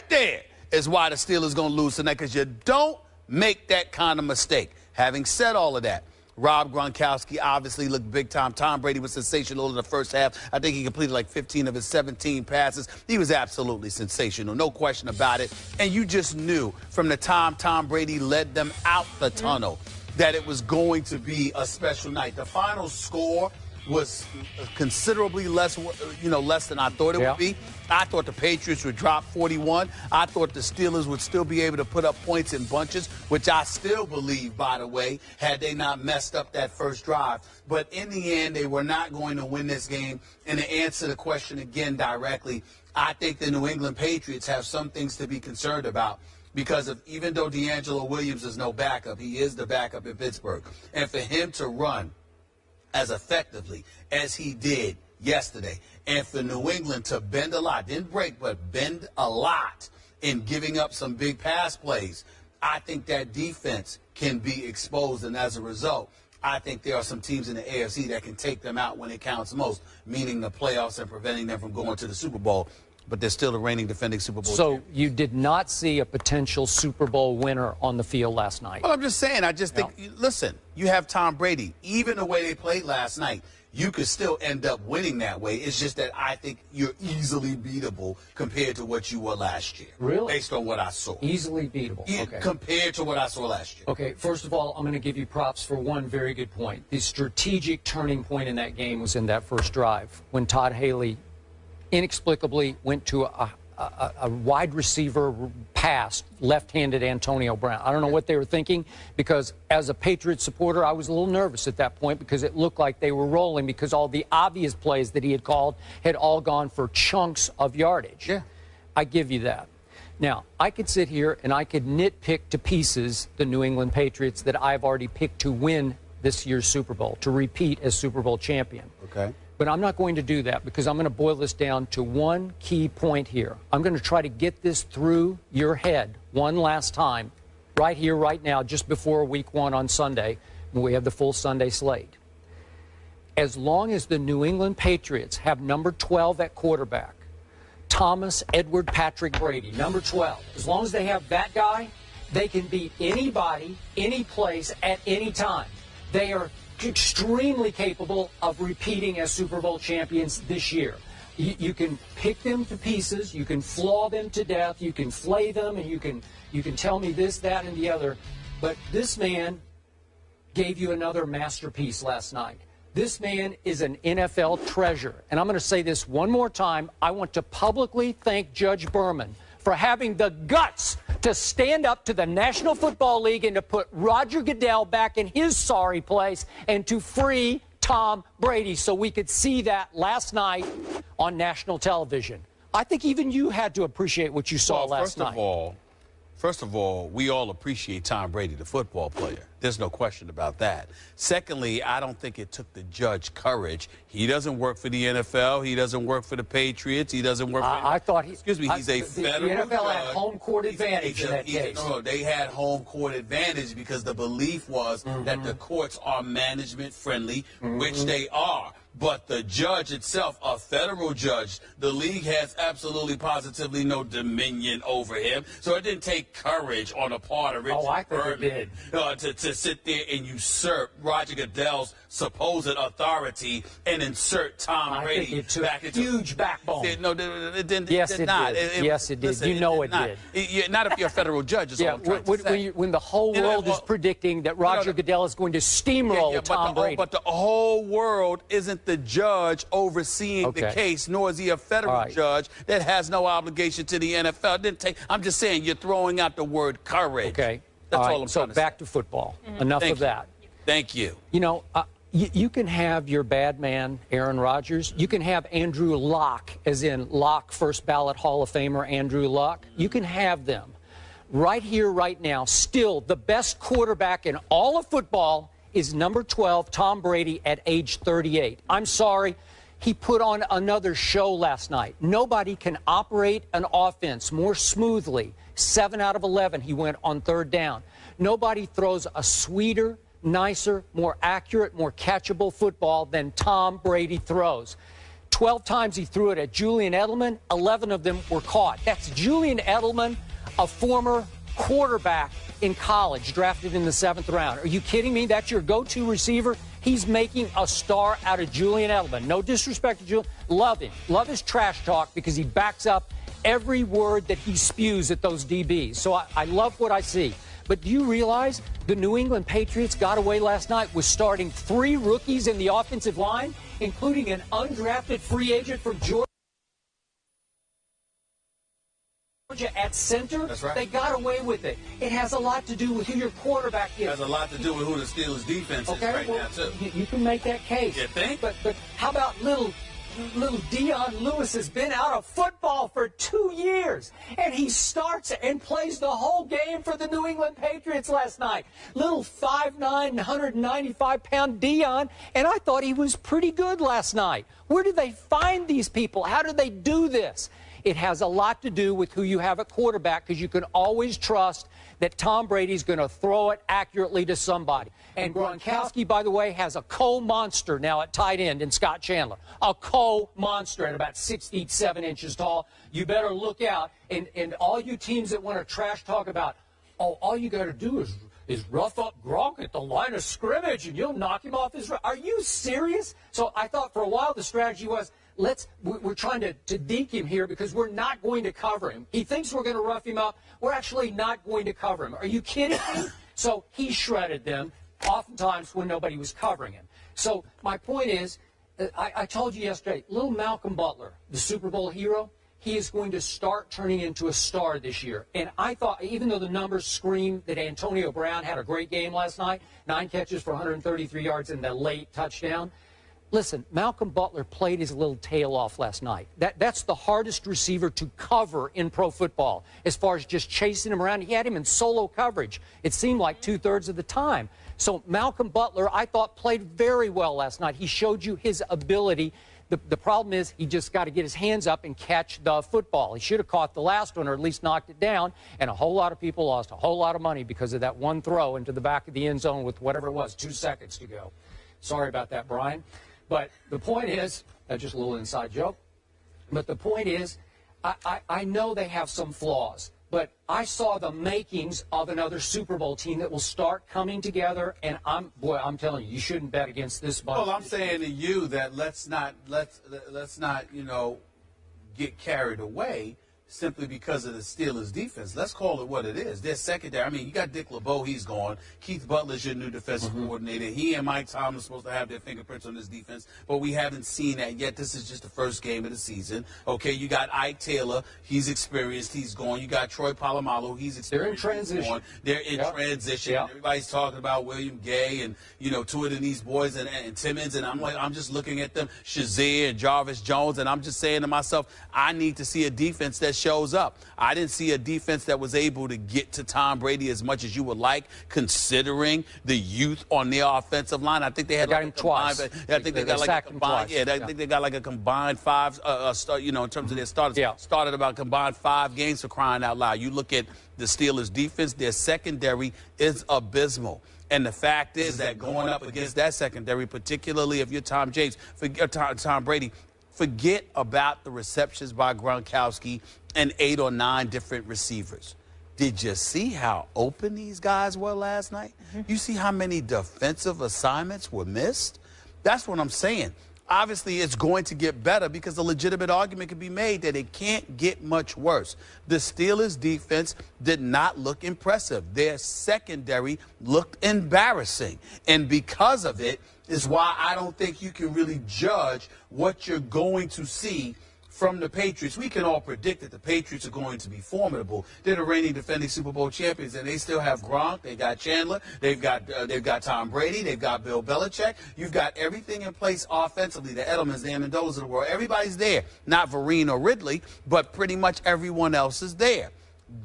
there is why the Steelers going to lose tonight, because you don't make that kind of mistake. Having said all of that, Rob Gronkowski obviously looked big time. Tom Brady was sensational in the first half. I think he completed like 15 of his 17 passes. He was absolutely sensational, no question about it. And you just knew from the time Tom Brady led them out the tunnel that it was going to be a special night. The final score was considerably less, less than I thought it would be. I thought the Patriots would drop 41. I thought the Steelers would still be able to put up points in bunches, which I still believe, by the way, had they not messed up that first drive. But in the end, they were not going to win this game. And to answer the question again directly, I think the New England Patriots have some things to be concerned about. Because even though D'Angelo Williams is no backup, he is the backup in Pittsburgh. And for him to run as effectively as he did yesterday, and for New England to bend a lot, didn't break, but bend a lot in giving up some big pass plays, I think that defense can be exposed. And as a result, I think there are some teams in the AFC that can take them out when it counts most, meaning the playoffs and preventing them from going to the Super Bowl. But they're still the reigning defending Super Bowl champions. So you did not see a potential Super Bowl winner on the field last night? Well, I'm just saying, I just think, listen, you have Tom Brady. Even the way they played last night, you could still end up winning that way. It's just that I think you're easily beatable compared to what you were last year. Really? Based on what I saw. Easily beatable. Okay. Compared to what I saw last year. Okay, first of all, I'm going to give you props for one very good point. The strategic turning point in that game was in that first drive when Todd Haley inexplicably went to a wide receiver pass, left-handed Antonio Brown. I don't know what they were thinking, because as a Patriots supporter, I was a little nervous at that point because it looked like they were rolling, because all the obvious plays that he had called had all gone for chunks of yardage. Yeah. I give you that. Now, I could sit here and I could nitpick to pieces the New England Patriots that I've already picked to win this year's Super Bowl, to repeat as Super Bowl champion. Okay. But I'm not going to do that, because I'm going to boil this down to one key point here. I'm going to try to get this through your head one last time, right here, right now, just before Week 1 on Sunday, when we have the full Sunday slate. As long as the New England Patriots have number 12 at quarterback, Thomas Edward Patrick Brady, number 12, as long as they have that guy, they can beat anybody, any place, at any time. They are extremely capable of repeating as Super Bowl champions this year. You can pick them to pieces, you can flaw them to death, you can flay them, and you can tell me this, that, and the other. But this man gave you another masterpiece last night. This man is an NFL treasure. And I'm going to say this one more time. I want to publicly thank Judge Berman for having the guts to stand up to the National Football League and to put Roger Goodell back in his sorry place and to free Tom Brady so we could see that last night on national television. I think even you had to appreciate what you saw last night. First of all, we all appreciate Tom Brady, the football player. There's no question about that. Secondly, I don't think it took the judge courage. He doesn't work for the NFL. He doesn't work for the Patriots. He doesn't work for I thought he... Excuse me, he's a federal judge. The NFL had home court advantage in that case. No, they had home court advantage because the belief was that the courts are management-friendly, which they are. But the judge itself, a federal judge, the league has absolutely positively no dominion over him. So it didn't take courage on the part of Richard Berman to sit there and usurp Roger Goodell's supposed authority and insert Tom Brady back into huge backbone. No, it didn't. Yes, it did not. Yes, it did. Listen, you know it did. Not if you're a federal judge. Is all I'm trying to say. When the whole world is predicting that Roger Goodell is going to steamroll Tom Brady. But the whole world isn't the judge overseeing the case, nor is he a federal judge that has no obligation to the NFL. It didn't take. I'm just saying you're throwing out the word courage. Okay. That's all I'm trying to say. So back to football. Enough of that. Thank you. You know, you can have your bad man, Aaron Rodgers. You can have Andrew Luck, as in Luck, first ballot Hall of Famer Andrew Luck. You can have them. Right here, right now, still the best quarterback in all of football is number 12, Tom Brady, at age 38. I'm sorry. He put on another show last night. Nobody can operate an offense more smoothly. 7 out of 11 he went on third down. Nobody throws a sweeter, nicer, more accurate, more catchable football than Tom Brady throws. 12 times he threw it at Julian Edelman, 11 of them were caught. That's Julian Edelman, a former quarterback in college, drafted in the 7th round. Are you kidding me? That's your go-to receiver? He's making a star out of Julian Edelman. No disrespect to Julian. Love him. Love his trash talk because he backs up every word that he spews at those DBs. So I love what I see. But do you realize the New England Patriots got away last night with starting 3 rookies in the offensive line, including an undrafted free agent from Georgia at center? That's right. They got away with it. It has a lot to do with who your quarterback is. It has a lot to do with who the Steelers' defense is right now, too. You can make that case. You think? But how about little Dion Lewis has been out of football for 2 years, and he starts and plays the whole game for the New England Patriots last night. Little 5'9", 195-pound Dion, and I thought he was pretty good last night. Where do they find these people? How do they do this? It has a lot to do with who you have at quarterback, because you can always trust that Tom Brady's going to throw it accurately to somebody. And Gronkowski, by the way, has a co-monster now at tight end in Scott Chandler. A co-monster at about 6'7" inches tall. You better look out. And all you teams that want to trash talk about, oh, all you got to do is rough up Gronk at the line of scrimmage and you'll knock him off his... Are you serious? So I thought for a while the strategy was, we're trying to deke him here because we're not going to cover him. He thinks we're going to rough him up. We're actually not going to cover him. Are you kidding me? So he shredded them, oftentimes when nobody was covering him. So my point is, I told you yesterday, little Malcolm Butler, the Super Bowl hero, he is going to start turning into a star this year. And I thought, even though the numbers scream that Antonio Brown had a great game last night, 9 catches for 133 yards and the late touchdown, listen, Malcolm Butler played his little tail off last night. That's the hardest receiver to cover in pro football as far as just chasing him around. He had him in solo coverage. It seemed like 2/3 of the time. So Malcolm Butler, I thought, played very well last night. He showed you his ability. The problem is he just got to get his hands up and catch the football. He should have caught the last one or at least knocked it down, and a whole lot of people lost a whole lot of money because of that one throw into the back of the end zone with whatever it was, 2 seconds to go. Sorry about that, Brian. But the point is, that's just a little inside joke, but the point is, I know they have some flaws, but I saw the makings of another Super Bowl team that will start coming together, and I'm telling you, you shouldn't bet against this bunch. Well, I'm saying to you that let's not get carried away simply because of the Steelers' defense. Let's call it what it is. Their secondary. I mean, you got Dick LeBeau, he's gone. Keith Butler's your new defensive coordinator. He and Mike Tomlin are supposed to have their fingerprints on this defense, but we haven't seen that yet. This is just the first game of the season. Okay, you got Ike Taylor. He's experienced. He's gone. You got Troy Polamalu. He's experienced. They're in transition. They're in transition. Yep. Everybody's talking about William Gay and, two of these boys and Timmons, and I'm just looking at them, Shazier and Jarvis Jones, and I'm just saying to myself, I need to see a defense that shows up. I didn't see a defense that was able to get to Tom Brady as much as you would like, considering the youth on their offensive line. I think they had got him twice. I think they got like a combined. I think they got like a combined 5. In terms of their starters, started about combined 5 games, for crying out loud. You look at the Steelers' defense; their secondary is abysmal. And the fact is that going up against that secondary, particularly if you're Tom Brady, forget about the receptions by Gronkowski and 8 or 9 different receivers. Did you see how open these guys were last night? You see how many defensive assignments were missed? That's what I'm saying. Obviously, it's going to get better because a legitimate argument can be made that it can't get much worse. The Steelers' defense did not look impressive. Their secondary looked embarrassing. And because of it is why I don't think you can really judge what you're going to see from the Patriots. We can all predict that the Patriots are going to be formidable. They're the reigning defending Super Bowl champions, and they still have Gronk. They got Chandler. They've got Tom Brady. They've got Bill Belichick. You've got everything in place offensively. The Edelmans, the Amendolas of the world. Everybody's there. Not Vereen or Ridley, but pretty much everyone else is there.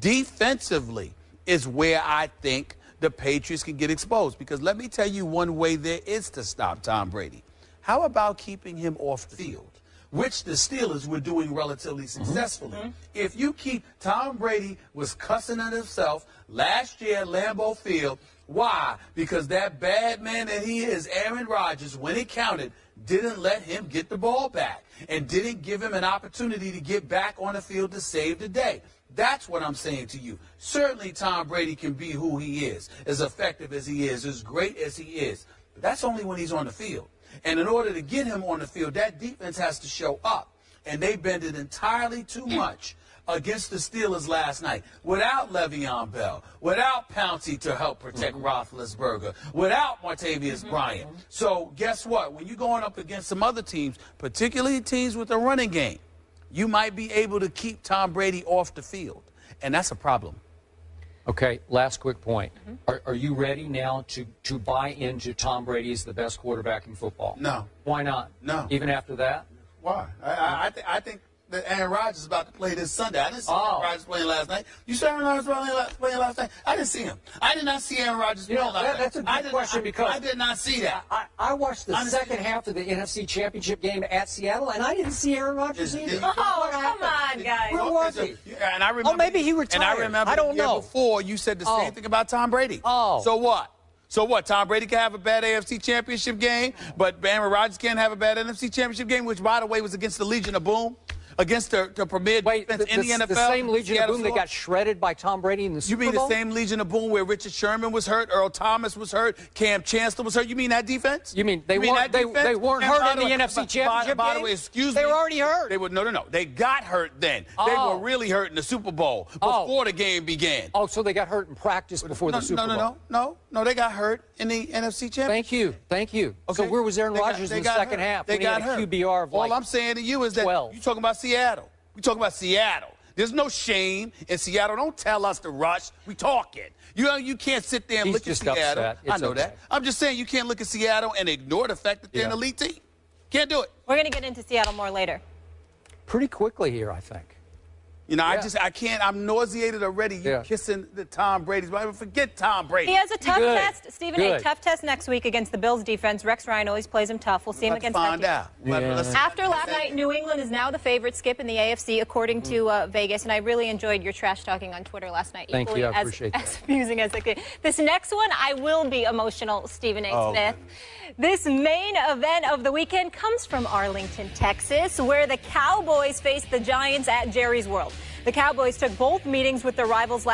Defensively is where I think the Patriots can get exposed, because let me tell you one way there is to stop Tom Brady. How about keeping him off the field, which the Steelers were doing relatively successfully? If you keep Tom Brady was cussing at himself last year at Lambeau Field. Why? Because that bad man that he is, Aaron Rodgers, when it counted, didn't let him get the ball back and didn't give him an opportunity to get back on the field to save the day. That's what I'm saying to you. Certainly Tom Brady can be who he is, as effective as he is, as great as he is. But that's only when he's on the field. And in order to get him on the field, that defense has to show up. And they bended entirely too much against the Steelers last night, without Le'Veon Bell, without Pouncey to help protect Roethlisberger, without Martavius Bryant. So guess what? When you're going up against some other teams, particularly teams with a running game, you might be able to keep Tom Brady off the field, and that's a problem. Okay, last quick point. Are you ready now to buy into Tom Brady as the best quarterback in football? No. Why not? No. Even after that? Why? I think that Aaron Rodgers is about to play this Sunday. I didn't see Aaron Rodgers playing last night. You saw Aaron Rodgers playing last night? I didn't see him. I did not see Aaron Rodgers playing last night. That's a good question because I did not see that. I watched the second half of the NFC Championship game at Seattle, and I didn't see Aaron Rodgers either. Oh, come on, guys. Where was he? And I remember, maybe he retired. And I remember I don't the year know. before you said the same thing about Tom Brady. So what? So what? Tom Brady can have a bad AFC Championship game, but Aaron Rodgers can't have a bad NFC Championship game, which, by the way, was against the Legion of Boom. Against the premier defense in the NFL. The same Legion of Boom that got shredded by Tom Brady in the Super Bowl? You mean the same Legion of Boom where Richard Sherman was hurt, Earl Thomas was hurt, Cam Chancellor was hurt? You mean that defense? You mean they weren't hurt in the NFC Championship game? By the way, excuse me. They were already hurt. No. They got hurt then. They were really hurt in the Super Bowl before the game began. Oh, so they got hurt in practice before the Super Bowl? No, they got hurt in the NFC Championship. Thank you. Okay. So where was Aaron Rodgers in the second half? They got hurt. QBR of like all I'm saying to you is that 12. you're talking about Seattle. We talk about Seattle. There's no shame in Seattle. Don't tell us to rush. We talking. You can't sit there and look at Seattle. I know that. I'm just saying you can't look at Seattle and ignore the fact that they're an elite team. Can't do it. We're going to get into Seattle more later. Pretty quickly here, I think. You know, I can't. I'm nauseated already. You kissing the Tom Brady's. But forget Tom Brady. He has a tough test, Stephen. A tough test next week against the Bills defense. Rex Ryan always plays him tough. We'll see him against find out. After last night, New England is now the favorite, Skip, in the AFC, according to Vegas. And I really enjoyed your trash talking on Twitter last night. Thank you. I appreciate that. As amusing as it could. This next one, I will be emotional, Stephen A. Smith. This main event of the weekend comes from Arlington, Texas, where the Cowboys face the Giants at Jerry's World. The Cowboys took both meetings with their rivals last